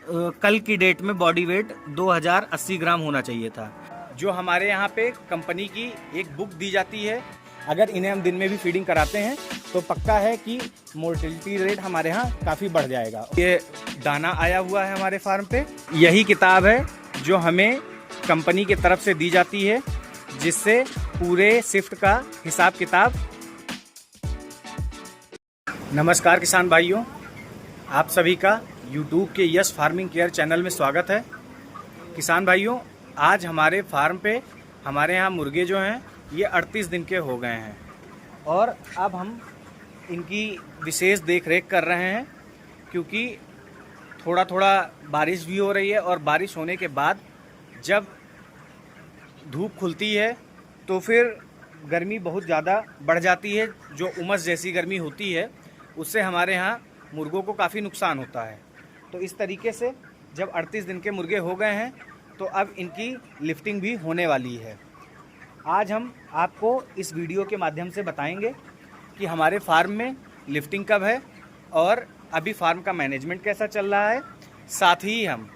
कल की डेट में बॉडी वेट 2080 ग्राम होना चाहिए था। जो हमारे यहाँ पे कंपनी की एक बुक दी जाती है, अगर इन्हें हम दिन में भी फीडिंग कराते हैं तो पक्का है कि मोर्टेलिटी रेट हमारे यहाँ काफ़ी बढ़ जाएगा। ये दाना आया हुआ है हमारे फार्म पे, यही किताब है जो हमें कंपनी की तरफ से दी जाती है, जिससे पूरे शिफ्ट का हिसाब किताब। नमस्कार किसान भाइयों, आप सभी का YouTube के यस फार्मिंग केयर चैनल में स्वागत है। किसान भाइयों, आज हमारे फार्म पे हमारे यहाँ मुर्गे जो हैं ये 38 दिन के हो गए हैं और अब हम इनकी विशेष देख रेख कर रहे हैं, क्योंकि थोड़ा थोड़ा बारिश भी हो रही है और बारिश होने के बाद जब धूप खुलती है तो फिर गर्मी बहुत ज़्यादा बढ़ जाती है। जो उमस जैसी गर्मी होती है उससे हमारे यहाँ मुर्गों को काफ़ी नुकसान होता है। तो इस तरीके से जब 38 दिन के मुर्गे हो गए हैं तो अब इनकी लिफ्टिंग भी होने वाली है। आज हम आपको इस वीडियो के माध्यम से बताएंगे कि हमारे फार्म में लिफ्टिंग कब है और अभी फार्म का मैनेजमेंट कैसा चल रहा है। साथ ही हम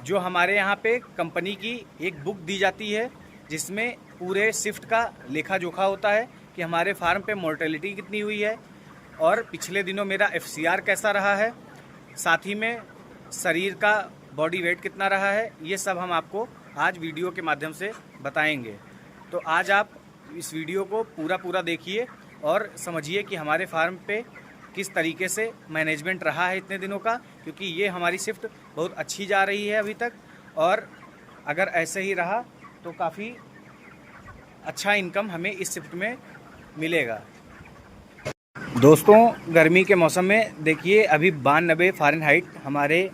जो हमारे यहाँ पे कंपनी की एक बुक दी जाती है, जिसमें पूरे शिफ्ट का लेखा जोखा होता है कि हमारे फार्म पे मोर्टेलिटी कितनी हुई है और पिछले दिनों मेरा FCR कैसा रहा है, साथ ही में शरीर का बॉडी वेट कितना रहा है, ये सब हम आपको आज वीडियो के माध्यम से बताएंगे। तो आज आप इस वीडियो को पूरा देखिए और समझिए कि हमारे फार्म पे किस तरीके से मैनेजमेंट रहा है इतने दिनों का, क्योंकि ये हमारी शिफ्ट बहुत अच्छी जा रही है अभी तक और अगर ऐसे ही रहा तो काफ़ी अच्छा इनकम हमें इस शिफ्ट में मिलेगा। दोस्तों, गर्मी के मौसम में देखिए अभी 92 फ़ारेनहाइट हमारे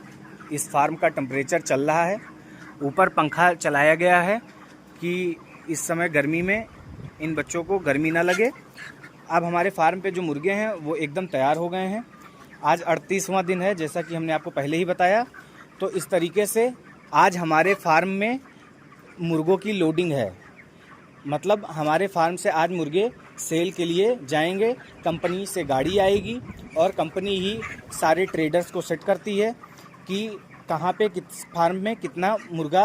इस फार्म का टेम्परेचर चल रहा है। ऊपर पंखा चलाया गया है कि इस समय गर्मी में इन बच्चों को गर्मी ना लगे। अब हमारे फार्म पे जो मुर्गे हैं वो एकदम तैयार हो गए हैं। आज 38वां दिन है, जैसा कि हमने आपको पहले ही बताया। तो इस तरीके से आज हमारे फार्म में मुर्गों की लोडिंग है, मतलब हमारे फार्म से आज मुर्गे सेल के लिए जाएंगे। कंपनी से गाड़ी आएगी और कंपनी ही सारे ट्रेडर्स को सेट करती है कि कहाँ पे किस फार्म में कितना मुर्गा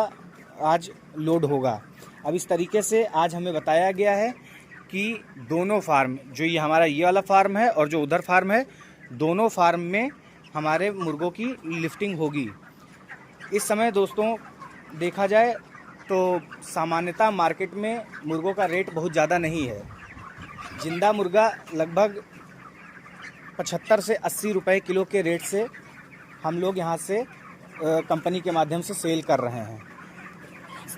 आज लोड होगा। अब इस तरीके से आज हमें बताया गया है कि दोनों फार्म, जो ये हमारा ये वाला फार्म है और जो उधर फार्म है, दोनों फार्म में हमारे मुर्गों की लिफ्टिंग होगी। इस समय दोस्तों देखा जाए तो सामान्यतः मार्केट में मुर्गों का रेट बहुत ज़्यादा नहीं है। जिंदा मुर्गा लगभग 75 से 80 रुपए किलो के रेट से हम लोग यहाँ से कंपनी के माध्यम से सेल कर रहे हैं।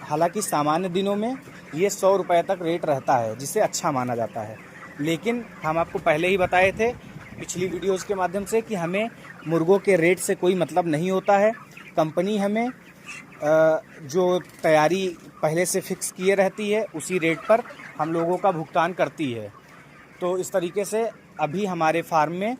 हालांकि सामान्य दिनों में ये 100 रुपए तक रेट रहता है, जिसे अच्छा माना जाता है। लेकिन हम आपको पहले ही बताए थे पिछली वीडियोज़ के माध्यम से कि हमें मुर्गों के रेट से कोई मतलब नहीं होता है। कंपनी हमें जो तैयारी पहले से फिक्स किए रहती है उसी रेट पर हम लोगों का भुगतान करती है। तो इस तरीके से अभी हमारे फार्म में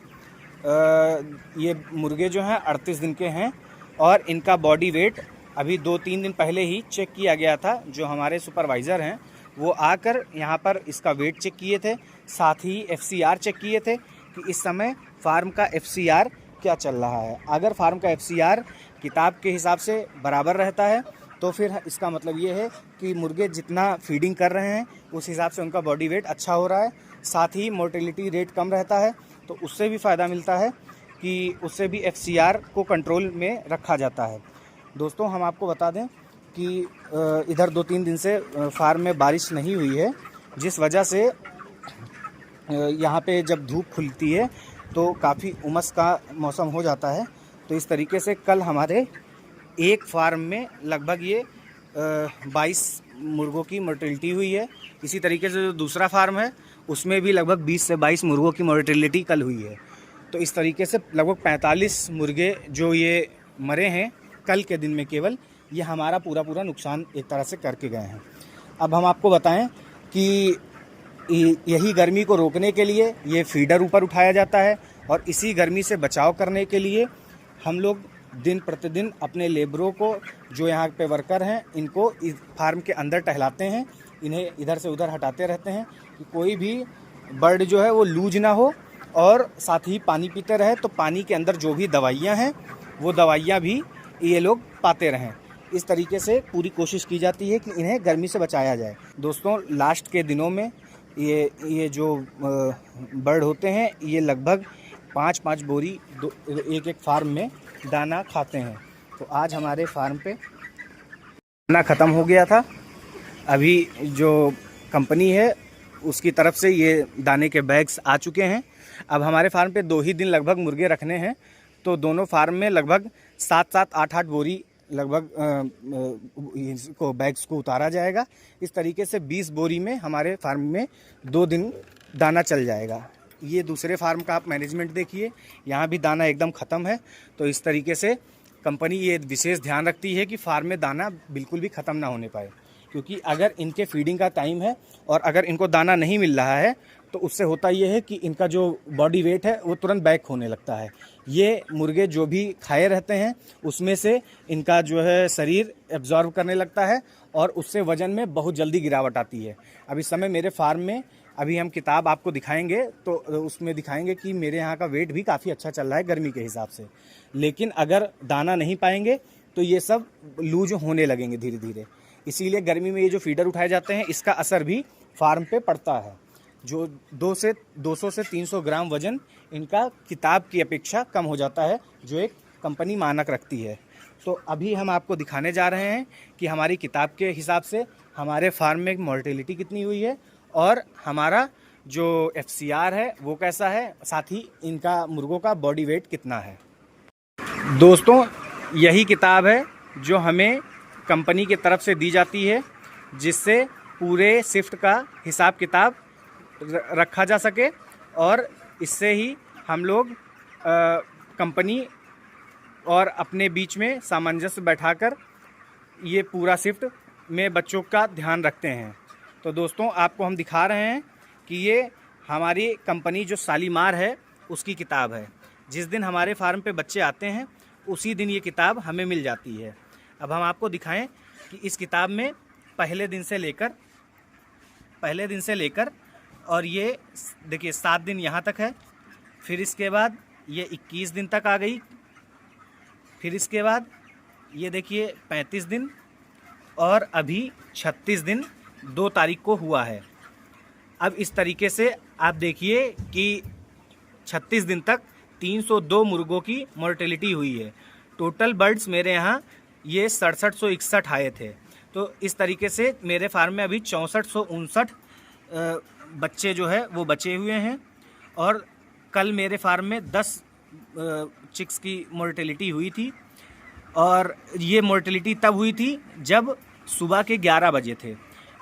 ये मुर्गे जो हैं 38 दिन के हैं और इनका बॉडी वेट अभी 2-3 दिन पहले ही चेक किया गया था। जो हमारे सुपरवाइज़र हैं वो आकर यहाँ पर इसका वेट चेक किए थे, साथ ही FCR चेक किए थे कि इस समय फार्म का FCR क्या चल रहा है। अगर फार्म का FCR किताब के हिसाब से बराबर रहता है तो फिर इसका मतलब ये है कि मुर्गे जितना फीडिंग कर रहे हैं उस हिसाब से उनका बॉडी वेट अच्छा हो रहा है। साथ ही मोर्टेलिटी रेट कम रहता है, तो उससे भी फ़ायदा मिलता है कि उससे भी FCR को कंट्रोल में रखा जाता है। दोस्तों, हम आपको बता दें कि इधर 2-3 दिन से फार्म में बारिश नहीं हुई है, जिस वजह से यहाँ पे जब धूप खुलती है तो काफ़ी उमस का मौसम हो जाता है। तो इस तरीके से कल हमारे एक फार्म में लगभग ये 22 मुर्गों की मोर्टेलिटी हुई है। इसी तरीके से जो दूसरा फार्म है उसमें भी लगभग 20 से 22 मुर्गों की मोर्टेलिटी कल हुई है। तो इस तरीके से लगभग 45 मुर्गे जो ये मरे हैं कल के दिन में केवल, ये हमारा पूरा नुकसान एक तरह से करके गए हैं। अब हम आपको बताएं कि यही गर्मी को रोकने के लिए ये फीडर ऊपर उठाया जाता है और इसी गर्मी से बचाव करने के लिए हम लोग दिन प्रतिदिन अपने लेबरों को, जो यहाँ पे वर्कर हैं, इनको इस फार्म के अंदर टहलाते हैं, इन्हें इधर से उधर हटाते रहते हैं कि कोई भी बर्ड जो है वो लूज ना हो और साथ ही पानी पीते रहे। तो पानी के अंदर जो भी दवाइयाँ हैं वो दवाइयाँ भी ये लोग पाते रहें। इस तरीके से पूरी कोशिश की जाती है कि इन्हें गर्मी से बचाया जाए। दोस्तों, लास्ट के दिनों में ये जो बर्ड होते हैं ये लगभग 5-5 बोरी एक एक फार्म में दाना खाते हैं। तो आज हमारे फार्म पे दाना ख़त्म हो गया था। अभी जो कंपनी है उसकी तरफ से ये दाने के बैग्स आ चुके हैं। अब हमारे फार्म पे 2 ही दिन लगभग मुर्गे रखने हैं, तो दोनों फार्म में लगभग 7-7, 8-8 बोरी लगभग इसको बैग्स को उतारा जाएगा। इस तरीके से 20 बोरी में हमारे फार्म में 2 दिन दाना चल जाएगा। ये दूसरे फार्म का आप मैनेजमेंट देखिए, यहाँ भी दाना एकदम ख़त्म है। तो इस तरीके से कंपनी ये विशेष ध्यान रखती है कि फार्म में दाना बिल्कुल भी ख़त्म ना होने पाए, क्योंकि अगर इनके फीडिंग का टाइम है और अगर इनको दाना नहीं मिल रहा है तो उससे होता ये है कि इनका जो बॉडी वेट है वो तुरंत बैक होने लगता है। ये मुर्गे जो भी खाए रहते हैं उसमें से इनका जो है शरीर एब्जॉर्व करने लगता है और उससे वज़न में बहुत जल्दी गिरावट आती है। अब इस समय मेरे फार्म में अभी हम किताब आपको दिखाएंगे तो उसमें दिखाएंगे कि मेरे यहाँ का वेट भी काफ़ी अच्छा चल रहा है गर्मी के हिसाब से। लेकिन अगर दाना नहीं पाएंगे तो ये सब लूज होने लगेंगे धीरे धीरे। इसीलिए गर्मी में ये जो फीडर उठाए जाते हैं इसका असर भी फार्म पे पड़ता है। जो 200 से 300 ग्राम वज़न इनका किताब की अपेक्षा कम हो जाता है, जो एक कंपनी मानक रखती है। तो अभी हम आपको दिखाने जा रहे हैं कि हमारी किताब के हिसाब से हमारे फार्म में मोर्टेलिटी कितनी हुई है और हमारा जो FCR है वो कैसा है, साथ ही इनका मुर्गों का बॉडी वेट कितना है। दोस्तों, यही किताब है जो हमें कंपनी की तरफ से दी जाती है, जिससे पूरे शिफ्ट का हिसाब किताब रखा जा सके और इससे ही हम लोग कंपनी और अपने बीच में सामंजस्य बैठाकर ये पूरा शिफ्ट में बच्चों का ध्यान रखते हैं। तो दोस्तों, आपको हम दिखा रहे हैं कि ये हमारी कंपनी जो शालीमार है उसकी किताब है। जिस दिन हमारे फार्म पे बच्चे आते हैं उसी दिन ये किताब हमें मिल जाती है। अब हम आपको दिखाएं कि इस किताब में पहले दिन से लेकर और ये देखिए 7 दिन यहाँ तक है, फिर इसके बाद ये 21 दिन तक आ गई, फिर इसके बाद ये देखिए 35 दिन और अभी 36 दिन 2 तारीख को हुआ है। अब इस तरीके से आप देखिए कि 36 दिन तक 302 मुर्गों की मोर्टेलिटी हुई है। टोटल बर्ड्स मेरे यहाँ ये 6761 आए थे। तो इस तरीके से मेरे फार्म में अभी 6459 बच्चे जो है वो बचे हुए हैं और कल मेरे फार्म में 10 चिक्स की मोर्टेलिटी हुई थी और ये मोर्टेलिटी तब हुई थी जब सुबह के 11 बजे थे।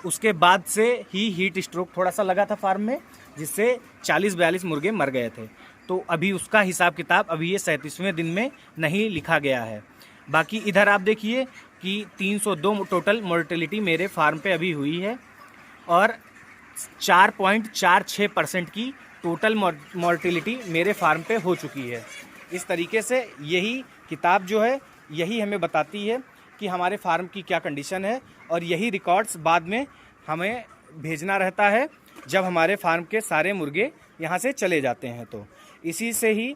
उसके बाद से ही हीट स्ट्रोक थोड़ा सा लगा था फार्म में, जिससे 40-42 मुर्गे मर गए थे। तो अभी उसका हिसाब किताब अभी ये 37वें दिन में नहीं लिखा गया है। बाकी इधर आप देखिए कि 302 टोटल मोर्टेलिटी मेरे फार्म पे अभी हुई है और 4.46% की टोटल मोर्टेलिटी मेरे फार्म पे हो चुकी है। इस तरीके से यही किताब जो है यही हमें बताती है कि हमारे फार्म की क्या कंडीशन है और यही रिकॉर्ड्स बाद में हमें भेजना रहता है जब हमारे फार्म के सारे मुर्गे यहाँ से चले जाते हैं। तो इसी से ही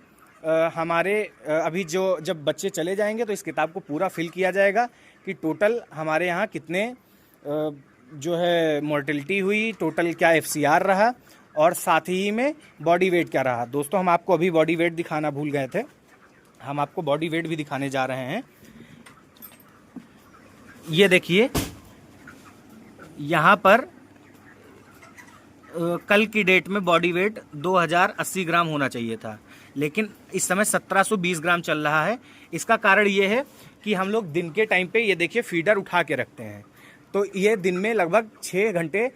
हमारे अभी जब बच्चे चले जाएंगे तो इस किताब को पूरा फिल किया जाएगा कि टोटल हमारे यहाँ कितने जो है मोर्टेलिटी हुई, टोटल क्या FCR रहा और साथ ही में बॉडी वेट क्या रहा। दोस्तों, हम आपको अभी बॉडी वेट दिखाना भूल गए थे, हम आपको बॉडी वेट भी दिखाने जा रहे हैं। ये देखिए, यहाँ पर कल की डेट में बॉडी वेट 2080 ग्राम होना चाहिए था, लेकिन इस समय 1720 ग्राम चल रहा है। इसका कारण ये है कि हम लोग दिन के टाइम पे ये देखिए फीडर उठा के रखते हैं, तो ये दिन में लगभग 6 घंटे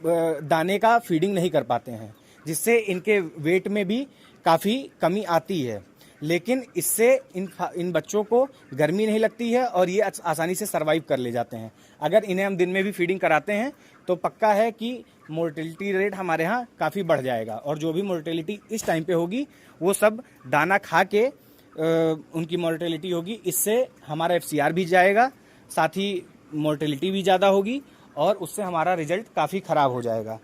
दाने का फीडिंग नहीं कर पाते हैं, जिससे इनके वेट में भी काफ़ी कमी आती है। लेकिन इससे इन बच्चों को गर्मी नहीं लगती है और ये आसानी से सरवाइव कर ले जाते हैं। अगर इन्हें हम दिन में भी फीडिंग कराते हैं तो पक्का है कि मोर्टेलिटी रेट हमारे यहाँ काफ़ी बढ़ जाएगा और जो भी मोर्टेलिटी इस टाइम पे होगी वो सब दाना खा के उनकी मोर्टेलिटी होगी। इससे हमारा FCR भी जाएगा, साथ ही मोर्टेलिटी भी ज़्यादा होगी और उससे हमारा रिजल्ट काफ़ी ख़राब हो जाएगा।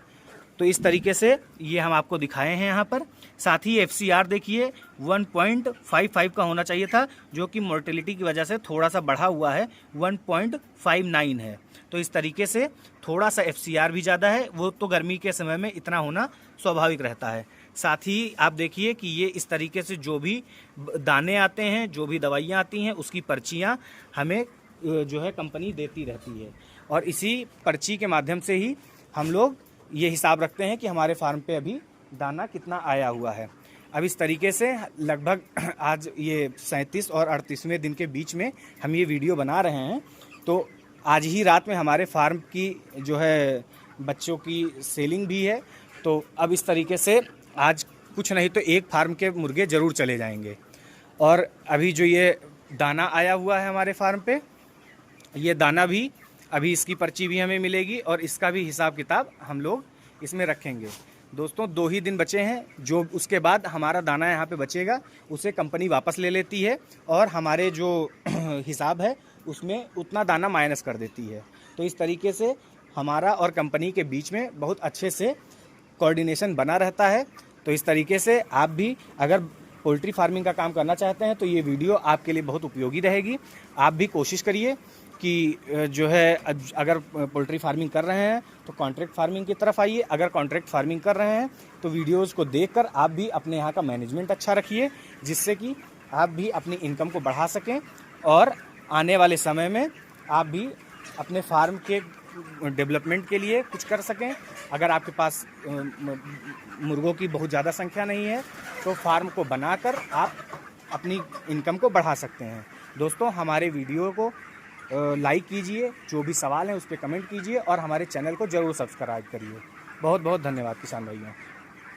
तो इस तरीके से ये हम आपको दिखाए हैं यहाँ पर। साथ ही FCR देखिए 1.55 का होना चाहिए था, जो कि मोर्टेलिटी की वजह से थोड़ा सा बढ़ा हुआ है, 1.59 है। तो इस तरीके से थोड़ा सा FCR भी ज़्यादा है, वो तो गर्मी के समय में इतना होना स्वाभाविक रहता है। साथ ही आप देखिए कि ये इस तरीके से जो भी दाने आते हैं, जो भी दवाइयाँ आती हैं, उसकी पर्चियाँ हमें जो है कंपनी देती रहती है, और इसी पर्ची के माध्यम से ही हम लोग ये हिसाब रखते हैं कि हमारे फार्म पे अभी दाना कितना आया हुआ है। अब इस तरीके से लगभग आज ये 37 और 38वें दिन के बीच में हम ये वीडियो बना रहे हैं। तो आज ही रात में हमारे फार्म की जो है बच्चों की सेलिंग भी है। तो अब इस तरीके से आज कुछ नहीं तो एक फार्म के मुर्गे ज़रूर चले जाएंगे। और अभी जो ये दाना आया हुआ है हमारे फार्म पे, ये दाना भी अभी इसकी पर्ची भी हमें मिलेगी और इसका भी हिसाब किताब हम लोग इसमें रखेंगे। दोस्तों 2 ही दिन बचे हैं, जो उसके बाद हमारा दाना यहाँ पे बचेगा उसे कंपनी वापस ले लेती है और हमारे जो हिसाब है उसमें उतना दाना माइनस कर देती है। तो इस तरीके से हमारा और कंपनी के बीच में बहुत अच्छे से कोऑर्डिनेशन बना रहता है। तो इस तरीके से आप भी अगर पोल्ट्री फार्मिंग का काम करना चाहते हैं तो ये वीडियो आपके लिए बहुत उपयोगी रहेगी। आप भी कोशिश करिए कि जो है अगर पोल्ट्री फार्मिंग कर रहे हैं तो कॉन्ट्रैक्ट फार्मिंग की तरफ आइए। अगर कॉन्ट्रैक्ट फार्मिंग कर रहे हैं तो वीडियोज़ को देखकर आप भी अपने यहाँ का मैनेजमेंट अच्छा रखिए, जिससे कि आप भी अपनी इनकम को बढ़ा सकें और आने वाले समय में आप भी अपने फार्म के डेवलपमेंट के लिए कुछ कर सकें। अगर आपके पास मुर्गों की बहुत ज़्यादा संख्या नहीं है तो फार्म को बनाकर आप अपनी इनकम को बढ़ा सकते हैं। दोस्तों हमारे वीडियो को लाइक कीजिए, जो भी सवाल हैं उस पर कमेंट कीजिए और हमारे चैनल को ज़रूर सब्सक्राइब करिए। बहुत बहुत धन्यवाद किसान भाइयों।